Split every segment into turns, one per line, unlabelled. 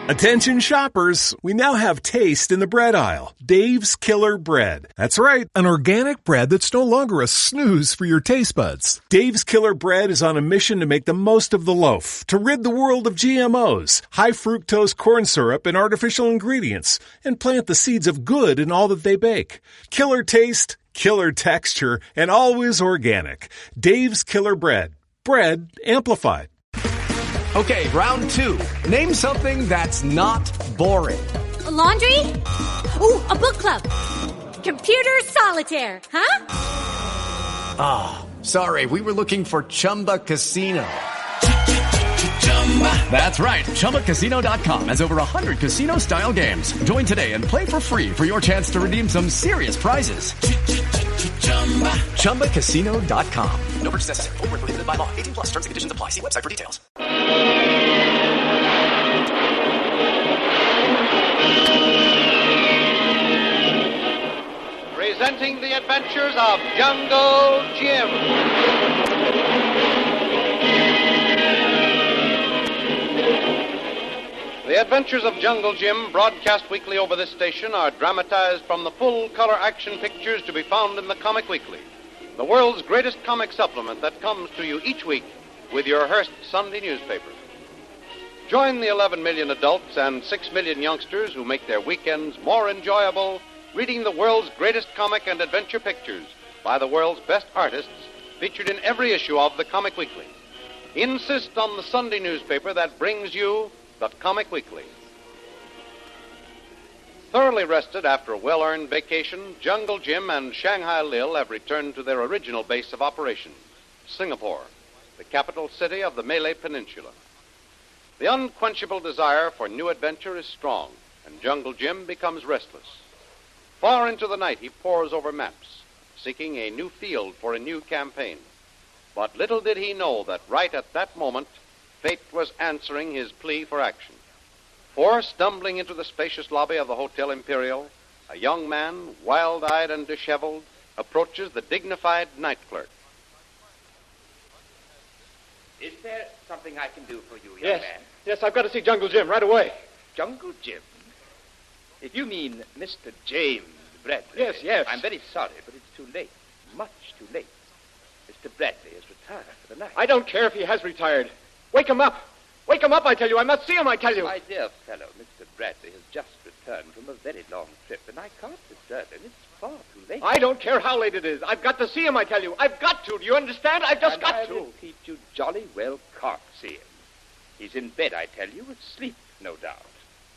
Attention shoppers, we now have taste in the bread aisle. Dave's Killer Bread. That's right, an organic bread that's no longer a snooze for your taste buds. Dave's Killer Bread is on a mission to make the most of the loaf, to rid the world of GMOs, high fructose corn syrup, and artificial ingredients, and plant the seeds of good in all that they bake. Killer taste, killer texture, and always organic. Dave's Killer Bread. Bread amplified.
Okay, round two. Name something that's not boring.
A laundry? Ooh, a book club. Computer solitaire, huh?
Ah, sorry, we were looking for Chumba Casino. That's right, ChumbaCasino.com has over 100 casino-style games. Join today and play for free for your chance to redeem some serious prizes. ChumbaCasino.com. No purchase necessary. Void where prohibited by law. 18 plus. Terms and conditions apply. See website for details.
Presenting the adventures of Jungle Jim. The Adventures of Jungle Jim, broadcast weekly over this station, are dramatized from the full-color action pictures to be found in the Comic Weekly, the world's greatest comic supplement that comes to you each week with your Hearst Sunday newspaper. Join the 11 million adults and 6 million youngsters who make their weekends more enjoyable reading the world's greatest comic and adventure pictures by the world's best artists featured in every issue of the Comic Weekly. Insist on the Sunday newspaper that brings you the Comic Weekly. Thoroughly rested after a well-earned vacation, Jungle Jim and Shanghai Lil have returned to their original base of operations, Singapore, the capital city of the Malay Peninsula. The unquenchable desire for new adventure is strong, and Jungle Jim becomes restless. Far into the night, he pores over maps, seeking a new field for a new campaign. But little did he know that right at that moment, fate was answering his plea for action. For, stumbling into the spacious lobby of the Hotel Imperial, a young man, wild-eyed and disheveled, approaches the dignified night clerk.
Is there something I can do for you, young man?
Yes, I've got to see Jungle Jim right away.
Jungle Jim? If you mean Mr. James Bradley...
Yes.
I'm very sorry, but it's too late. Much too late. Mr. Bradley has retired for the night.
I don't care if he has retired. Wake him up! Wake him up, I tell you. I must see him, I tell you.
My dear fellow, Mr. Bradley has just returned from a very long trip, and I can't disturb him. It's far too late.
I don't care how late it is. I've got to see him, I tell you. I've got to. Do you understand? I've just got to.
I repeat, you jolly well can't see him. He's in bed, I tell you, asleep, no doubt,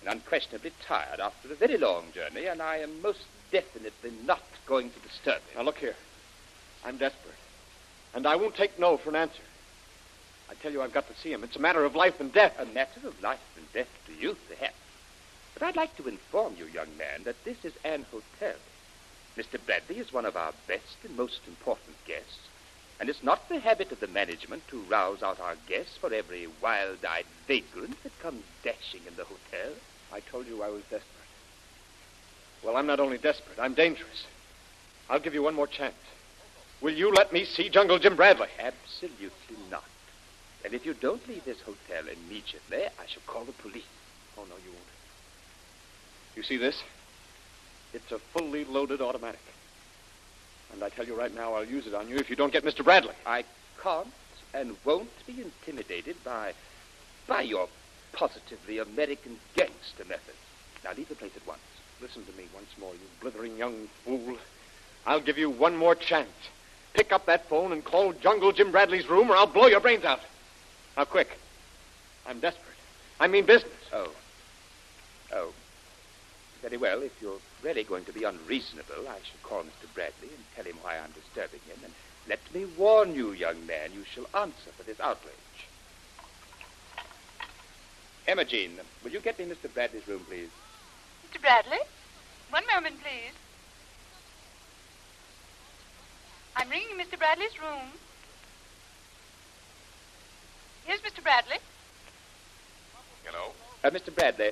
and unquestionably tired after a very long journey, and I am most definitely not going to disturb him.
Now, look here. I'm desperate, and I won't take no for an answer. I tell you, I've got to see him. It's a matter of life and death.
A matter of life and death to you, perhaps. But I'd like to inform you, young man, that this is an hotel. Mr. Bradley is one of our best and most important guests, and it's not the habit of the management to rouse out our guests for every wild-eyed vagrant that comes dashing in the hotel.
I told you I was desperate. Well, I'm not only desperate, I'm dangerous. I'll give you one more chance. Will you let me see Jungle Jim Bradley?
Absolutely not. And if you don't leave this hotel immediately, I shall call the police.
Oh, no, you won't. You see this? It's a fully loaded automatic. And I tell you right now, I'll use it on you if you don't get Mr. Bradley.
I can't and won't be intimidated by your positively American gangster methods. Now, leave the place at once.
Listen to me once more, you blithering young fool. I'll give you one more chance. Pick up that phone and call Jungle Jim Bradley's room, or I'll blow your brains out. Now, quick. I'm desperate. I mean business.
Oh. Very well. If you're really going to be unreasonable, I shall call Mr. Bradley and tell him why I'm disturbing him. And let me warn you, young man, you shall answer for this outrage. Emma Jean, will you get me Mr. Bradley's room, please?
Mr. Bradley? One moment, please. I'm ringing Mr. Bradley's room. Here's Mr. Bradley.
Hello?
Mr. Bradley,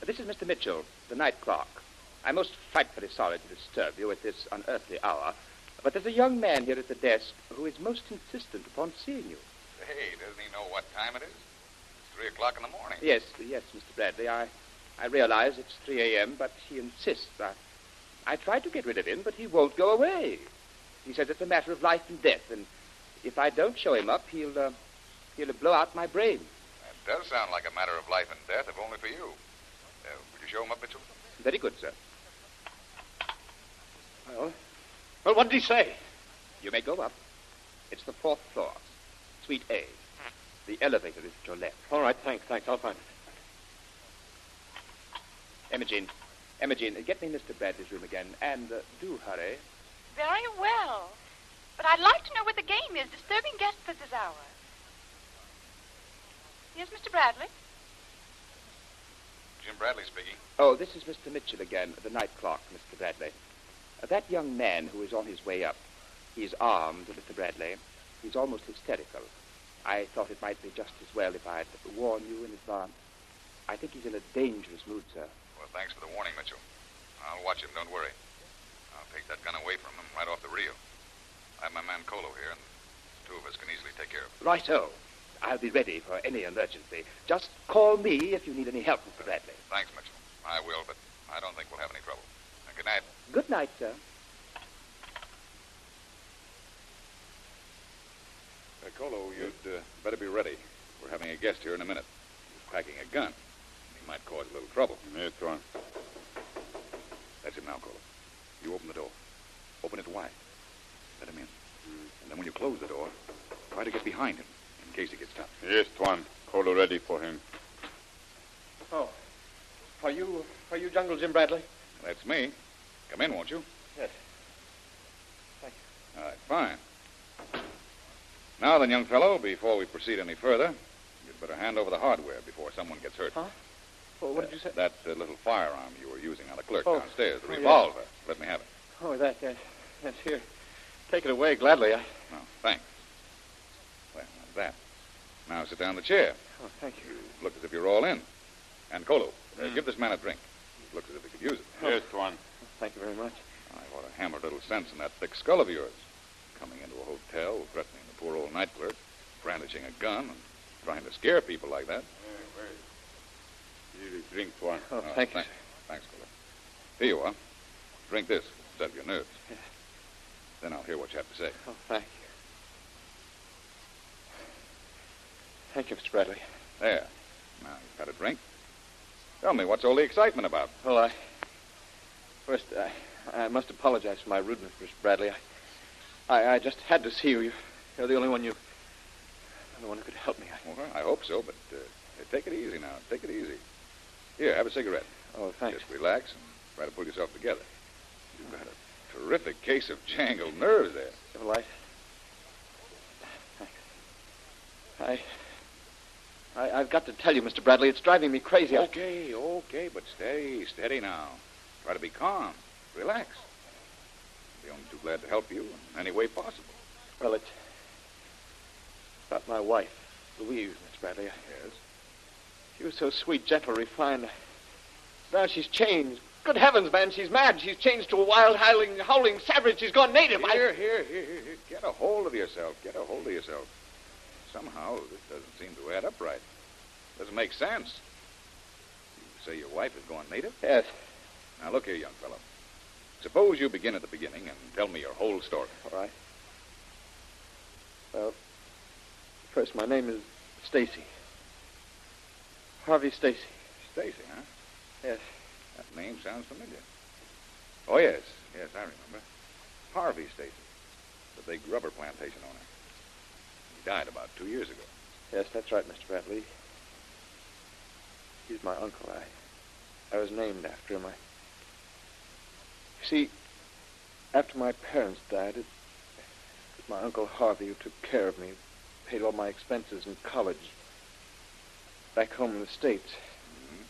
this is Mr. Mitchell, the night clerk. I'm most frightfully sorry to disturb you at this unearthly hour, but there's a young man here at the desk who is most insistent upon seeing you.
Hey, doesn't he know what time it is? 3 o'clock in the morning.
Yes, Mr. Bradley. I realize it's 3 a.m., but he insists. I tried to get rid of him, but he won't go away. He says it's a matter of life and death, and if I don't show him up, he'll blow out my brain.
That does sound like a matter of life and death, if only for you. Would you show him up, Mitchell?
Very good, sir.
Well, what did he say?
You may go up. It's the 4th floor, Suite A. The elevator is at your left.
All right, thanks. I'll find it.
Imogen, get me Mr. Bradley's room again, and do hurry.
Very well. But I'd like to know what the game is, disturbing guests at this hour. Yes, Mr. Bradley?
Jim Bradley speaking.
Oh, this is Mr. Mitchell again, the night clerk, Mr. Bradley. That young man who is on his way up, he's armed, Mr. Bradley. He's almost hysterical. I thought it might be just as well if I'd warn you in advance. I think he's in a dangerous mood, sir.
Well, thanks for the warning, Mitchell. I'll watch him, don't worry. I'll take that gun away from him right off the reel. I have my man Kolu here, and the 2 of us can easily take care of him.
Righto. I'll be ready for any emergency. Just call me if you need any help, Mr. Bradley.
Thanks, Mitchell. I will, but I don't think we'll have any trouble. Good night.
Good night, sir.
Kolu, you'd better be ready. We're having a guest here in a minute. He's packing a gun. He might cause a little trouble.
Yes, Tuan.
That's him now, Kolu. You open the door. Open it wide. Let him in. And then when you close the door, try to get behind him in case he gets tough.
Yes, Tuan. Kolu ready for him.
Oh. Are you Jungle Jim Bradley?
That's me. Come in, won't you?
Yes. Thank you.
All right, fine. Now then, young fellow, before we proceed any further, you'd better hand over the hardware before someone gets hurt.
Huh? Well, what did you say?
That little firearm you were using on the clerk
Oh.
downstairs, the
Oh,
revolver. Let me have it.
Oh, that's here. Take it away gladly.
Oh, thanks. Well, not that. Now sit down in the chair.
Oh, thank you.
You look as if you're all in. And Kolu, give this man a drink. He looks as if he could use it.
Yes, Tuan.
Thank you very much.
I ought to hammer a little sense in that thick skull of yours. Coming into a hotel, threatening the poor old night clerk, brandishing a gun, and trying to scare people like that.
Here is drink, Tuan.
Oh, thank you.
Thanks, Kolu. Here you are. Drink this. Settle your nerves.
Yeah.
Then I'll hear what you have to say.
Oh, thank you. Thank you, Mr. Bradley.
There. Now you've had a drink. Tell me, what's all the excitement about?
Well, First, I must apologize for my rudeness, Mr. Bradley. I just had to see you. You're the only one who could help me.
Well, I hope so, but take it easy now. Take it easy. Here, have a cigarette.
Oh, thanks.
Just relax and try to pull yourself together. You've got a terrific case of jangled nerves there.
Well, I've got to tell you, Mr. Bradley, it's driving me crazy.
Okay, but steady now. Try to be calm. Relax. I'll be only too glad to help you in any way possible.
Well, it's about my wife, Louise, Mr. Bradley.
Yes?
She was so sweet, gentle, refined. Now she's changed. Good heavens, man, she's mad. She's changed to a wild, howling savage. She's gone native.
Here. Get a hold of yourself. Somehow, this doesn't seem to add up right. Doesn't make sense. You say your wife has gone native?
Yes.
Now, look here, young fellow. Suppose you begin at the beginning and tell me your whole story.
All right. Well, first, my name is Stacy. Harvey Stacy.
Stacy, huh?
Yes.
That name sounds familiar. Oh, yes, I remember. Harvey Stacy, the big rubber plantation owner. He died about 2 years ago.
Yes, that's right, Mr. Bradley. He's my uncle. I was named after him. You see, after my parents died, it was my Uncle Harvey who took care of me, paid all my expenses in college, back home in the States. Mm-hmm.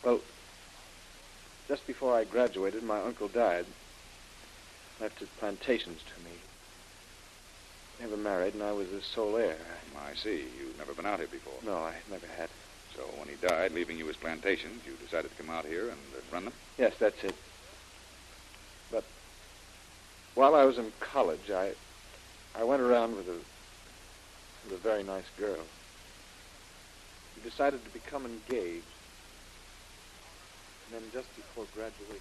Well, just before I graduated, my uncle died. Left his plantations to me. Never married, and I was his sole heir.
I see. You've never been out here before.
No, I never had.
So when he died, leaving you his plantations, you decided to come out here and run them?
Yes, that's it. But while I was in college, I went around with a very nice girl. We decided to become engaged. And then just before graduation.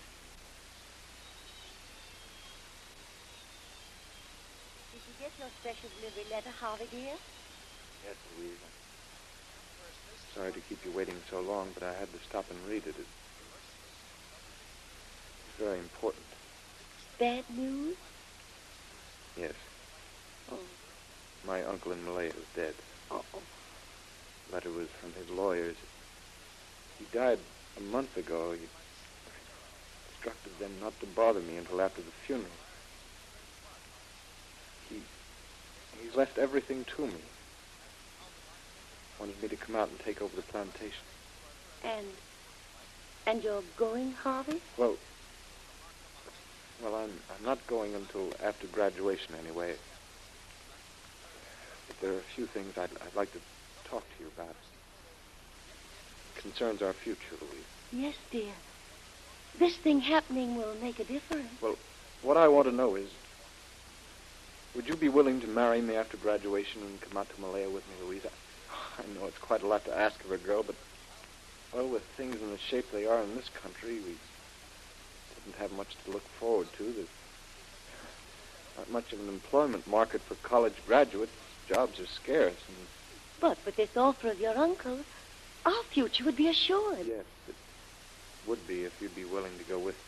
Did you get your special delivery letter, Harvey, dear?
Yes, Louise. I'm sorry to keep you waiting so long, but I had to stop and read it. It's very important.
Bad news?
Yes.
Oh.
My uncle in Malaya is dead.
Oh.
The letter was from his lawyers. He died a month ago. He instructed them not to bother me until after the funeral. He's left everything to me. Wanted me to come out and take over the plantation.
And you're going, Harvey?
Well, I'm not going until after graduation anyway. But there are a few things I'd like to talk to you about. It concerns our future, Louise.
Yes, dear. This thing happening will make a difference.
Well, what I want to know is, would you be willing to marry me after graduation and come out to Malaya with me, Louise? I know it's quite a lot to ask of a girl, but, well, with things in the shape they are in this country, we didn't have much to look forward to. There's not much of an employment market for college graduates. Jobs are scarce.
But with this offer of your uncle, our future would be assured.
Yes, it would be if you'd be willing to go with me.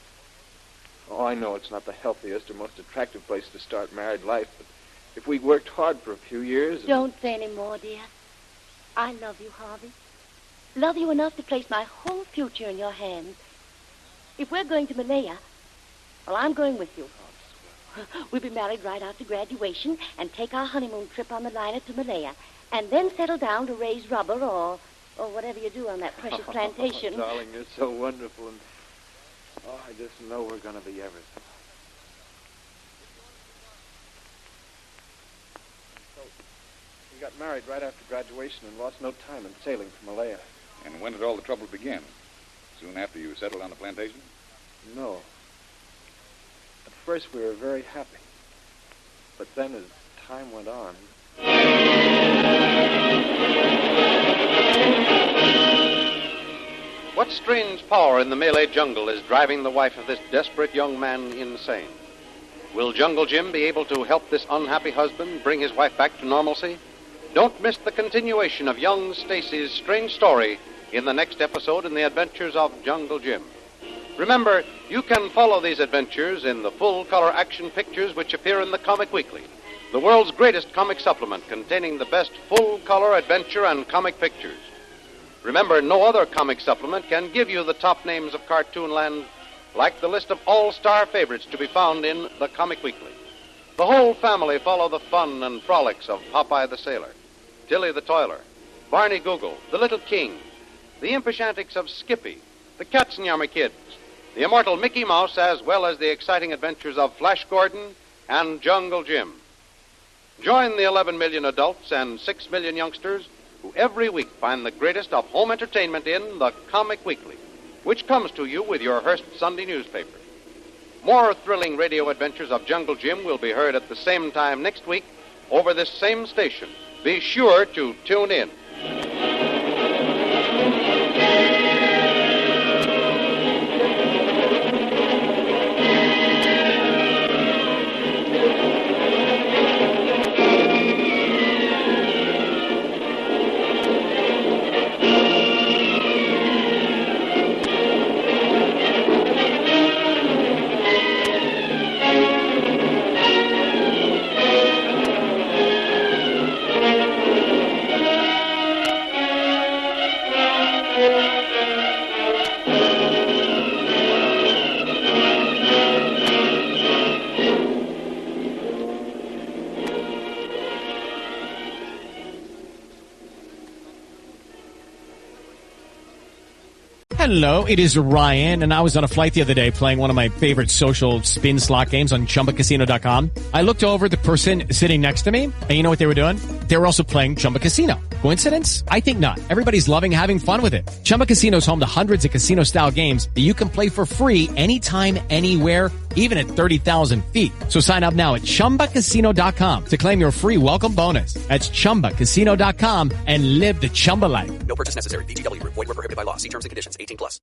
Oh, I know it's not the healthiest or most attractive place to start married life, but if we worked hard for a few years...
Don't say any more, dear. I love you, Harvey. Love you enough to place my whole future in your hands. If we're going to Malaya, well, I'm going with you. We'll be married right after graduation and take our honeymoon trip on the liner to Malaya, and then settle down to raise rubber or whatever you do on that precious plantation.
Oh, darling, you're so wonderful, and I just know we're going to be everything. So, we got married right after graduation and lost no time in sailing for Malaya.
And when did all the trouble begin? Soon after you settled on the plantation?
No. At first we were very happy. But then as time went on...
What strange power in the Malay jungle is driving the wife of this desperate young man insane? Will Jungle Jim be able to help this unhappy husband bring his wife back to normalcy? Don't miss the continuation of young Stacy's strange story in the next episode in the adventures of Jungle Jim. Remember, you can follow these adventures in the full-color action pictures which appear in the Comic Weekly, the world's greatest comic supplement containing the best full-color adventure and comic pictures. Remember, no other comic supplement can give you the top names of Cartoonland like the list of all-star favorites to be found in the Comic Weekly. The whole family follow the fun and frolics of Popeye the Sailor, Tilly the Toiler, Barney Google, the Little King, the impish antics of Skippy, the Katzenjammer Kids, the immortal Mickey Mouse, as well as the exciting adventures of Flash Gordon and Jungle Jim. Join the 11 million adults and 6 million youngsters who every week find the greatest of home entertainment in the Comic Weekly, which comes to you with your Hearst Sunday newspaper. More thrilling radio adventures of Jungle Jim will be heard at the same time next week over this same station. Be sure to tune in.
Hello, it is Ryan, and I was on a flight the other day playing one of my favorite social spin slot games on ChumbaCasino.com. I looked over at the person sitting next to me, and you know what they were doing? They were also playing Chumba Casino. Coincidence? I think not. Everybody's loving having fun with it. Chumba Casino's home to hundreds of casino-style games that you can play for free anytime, anywhere, even at 30,000 feet. So sign up now at ChumbaCasino.com to claim your free welcome bonus. That's ChumbaCasino.com and live the Chumba life.
No purchase necessary. VGW. Void where prohibited by law. See terms and conditions. 18+.